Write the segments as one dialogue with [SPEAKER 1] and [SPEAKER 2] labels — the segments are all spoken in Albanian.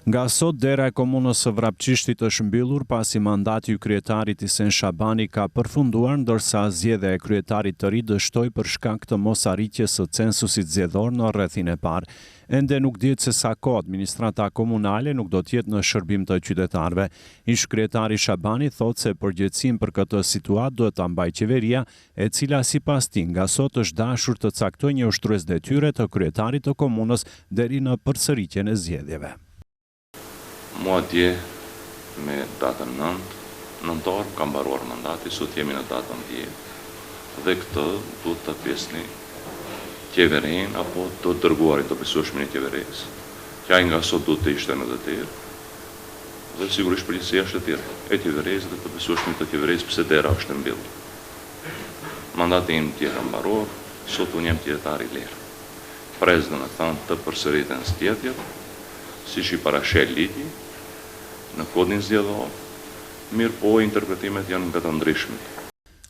[SPEAKER 1] Nga sot dera e komunës së Vrapçishtit është mbyllur pasi mandati i kryetarit Isen Shabani ka përfunduar, ndërsa zgjedhja e kryetarit të ri dështoi për shkak të mosarritjes së censusit zgjedhor në rrethin e parë. Ende nuk dihet se sa kohë administrata komunale nuk do të jetë në shërbim të qytetarëve. Ish kryetari Shabani thotë se përgjegjësinë për këtë situatë duhet ta mbajë qeveria, e cila sipas tij nga sot është dashur të caktojë një ushtrues detyre të kryetarit të komunës deri në përsëritjen e zgjedhjeve.
[SPEAKER 2] Mua dje me datën 9 nëntor ka mbaruar mandati, sot jemi në datën 10 dhe këtë duhet të pjesni qeverin apo të dërguarit të besueshmin e qeverisë, që ai nga sot duhet të ishte në detyrë dhe sigurisht përgjegjësia është e tillë e qeverisë dhe të besueshmit të qeverisë pse dera është e mbyllur. Mandati im dje ka mbaruar, sot unë jam qytetar i lirë. Pres domethënë të përsëriten zgjedhjet, siç i parashel ligji në kodin zgjedhor, mirë po interpretimet janë nga të ndryshmet.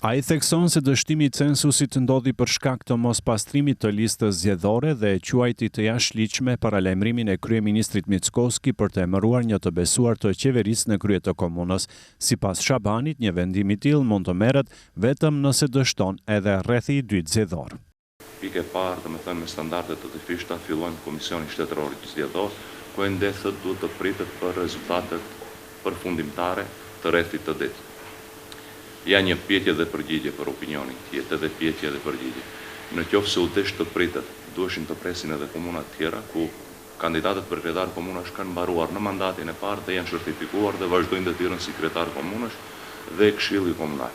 [SPEAKER 1] Ai thekson se dështimi i censusit ndodhi për shkak të mospastrimit të listës zgjedhore dhe e quajti të jashtëligjshme paralajmërimin e kryeministrit Mickoski për të emëruar një të besuar të qeverisë në krye të komunës. Sipas Shabanit, një vendim i tillë mund të merret vetëm nëse dështon edhe rrethi i dytë zgjedhor.
[SPEAKER 2] Pikë e parë, domethënë me standarde të dyfishta fillojnë Komisioni Shtetëror Zgjedhor, ku endethet duhet të pritet për rezultatet përfundimtare të rrethit të dytë. Ja një pyetje dhe përgjigje për opinionin tjetër dhe pyetje dhe përgjigje. Në qoftë se u desh të pritet, duheshin të presin edhe komuna të tjera ku kandidatët për kryetar komunash kanë mbaruar në mandatin e parë dhe janë certifikuar dhe vazhdojnë detyrën si kryetar komunash dhe këshilli komunal.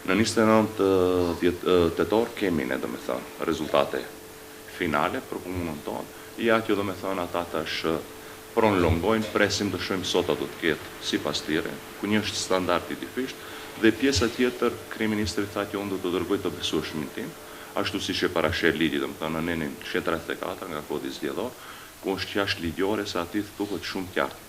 [SPEAKER 2] Në 29 tetor kemi ne domethënë rezultate finale për komunën tonë. Ja që domethënë ata tash prolongojnë, presim të shohim sot do të ketë sipas tyre, ku një është standard i dyfisht. Dhe pjesa tjetër, kryeministri tha që unë do të dërgoj të besueshmin tim, ashtu siç e parashel ligji, domethënë në nenin 134 nga kodi zgjedhor, ku është jashtë ligjore se aty thuhet shumë qartë.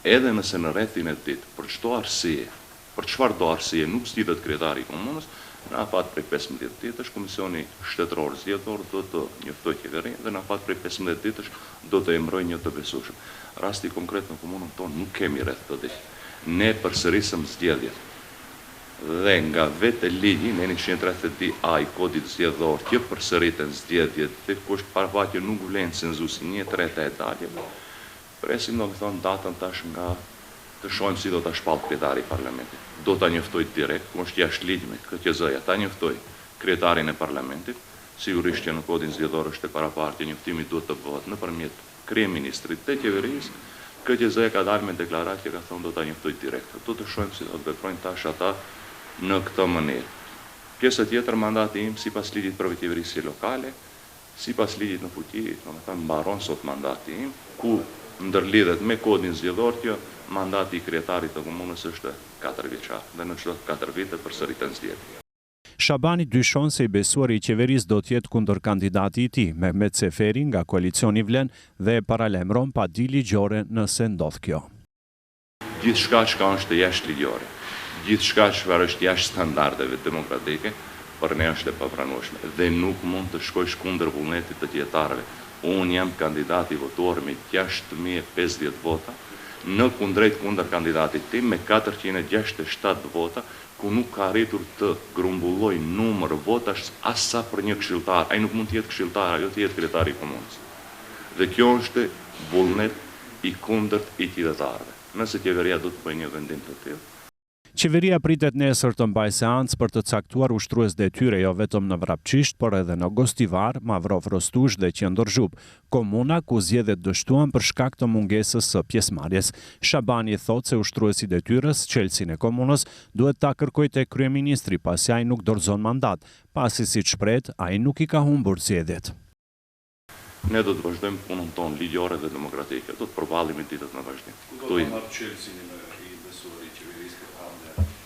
[SPEAKER 2] Edhe nëse në rrethin e dytë, për çfarë do arsye nuk zgjidhet kryetari i komunës, në afat prej 15 ditësh Komisioni Shtetëror Zgjedhor do të njoftojë qeverinë dhe në afat prej 15 ditësh do të emërojë një të besueshëm. Rasti konkret në komunën tonë nuk kemi rreth të ditë. Ne përsërisëm zgjedhjet. Dhe nga vetë ligji, në 132A i kodit zgjedhor që përsëriten zgjedhjet dhe kusht parapaqe nuk vlen cenzusi 1/3 e daljes. Presim domethënë datën tash nga të shohim si do ta shpall kryetari i parlamentit. Do ta njoftoj direkt, ku është jashtëligjshme, KQZ-ja ta njoftoj kryetarin e parlamentit, sigurisht që në kodin zgjedhor është e paraparë që njoftimi duhet të bëhet nëpërmjet kryeministrit të qeverisë. KQZ-ja ka dalë me deklaratë që ka thonë do ta njoftoj direkt. Do të shohim si do të veprojnë tash ata në këtë mënyrë. Pjesa tjetër, mandati im sipas ligjit për qeverisje lokale, sipas ligjit në fuqi, domethënë mbaron sot mandati im, ku ndërlidhet me kodin zgjedhor që mandati i kryetarit të komunës është 4 vjeçar dhe në çdo 4 vite përsëriten zgjedhjet.
[SPEAKER 1] Shabani dyshon se i besuari i qeverisë do të jetë kundër kandidati i tij, Mehmet Seferi nga koalicioni Vlen, dhe paralajmëron pa di ligjore nëse ndodh kjo.
[SPEAKER 2] Gjithçka që është jashtë ligjore, gjithçka që është jashtë standardeve demokratike, për ne është e papranueshme dhe nuk mund të shkojsh kundër vullnetit të qytetarëve. Unë jam kandidati i votuar me 6050 vota, në kundrejt kundër kandidatit tim me 467 vota, ku nuk ka arritur të grumbulloj numër votash as sa për një këshilltar. Ai nuk mund të jetë këshilltar, ajo të jetë kryetari i komunës. Dhe kjo është vullnet i kundërt i qytetarëve. Nëse qeveria do të bëjë një vendim të tillë,
[SPEAKER 1] qeveria pritet nesër të mbajë seancë për të caktuar ushtrues detyre jo vetëm në Vrapçisht, por edhe në Gostivar, Mavrov Rostush dhe Qendër Zhub, komuna ku zgjedhjet dështuan për shkak të mungesës së pjesëmarrjes. Shabani thotë se ushtruesi detyrës, çelësin e komunës, duhet ta kërkojë tek kryeministri pasi ai nuk dorëzon mandat, pasi siç shprehet, ai nuk i ka humbur zgjedhjet.
[SPEAKER 2] Ne do të vazhdojmë punën tonë ligjore dhe demokratike, do të përballemi ditët në vazhdim.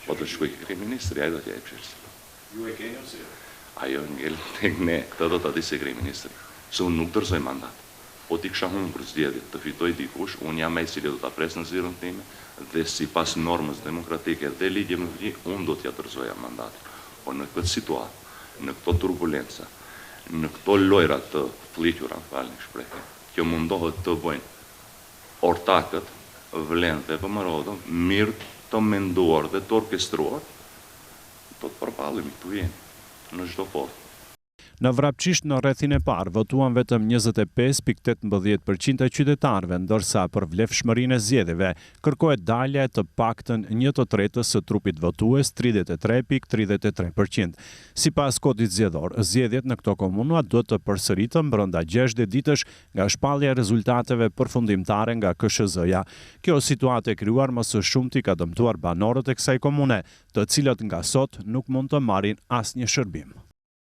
[SPEAKER 2] Po të shkoj kryeministri, ai do t'ja jep çelësi.
[SPEAKER 3] Ju e keni ose jo?
[SPEAKER 2] Ajo ngel tek ne, këtë do ta di se kryeministri. Se unë nuk dorëzoj mandat. Po ti kisha humbur zgjedhjet, të fitoj dikush, unë jam ai i cili do ta pres në zyrën time dhe sipas normës demokratike dhe ligjit më vjen, unë do t'ja dorëzoja mandatin. Po në këtë situatë, në këto turbulenca, në këto lojra të fllihura, falni shprehjen, që mundohet të bëjnë ortakët vlen dhe vëmërodhëm mirë të menduar dhe të orkestruar, do të përballim këtu jemi në çdo formë.
[SPEAKER 1] Në Vrapçisht në rrethin e parë votuan vetëm 25.18% e qytetarëve, ndërsa për vlefshmërinë e zgjedhjeve kërkohet dalja e të paktën 1/3 së trupit votues, 33.33%. Sipas kodit zgjedhor, zgjedhjet në këto komuna duhet të përsëriten brenda 60 ditësh nga shpallja e rezultateve përfundimtare nga KSZ-ja. Kjo situatë e krijuar më së shumti ka dëmtuar banorët e kësaj komune, të cilët nga sot nuk mund të marrin asnjë shërbim.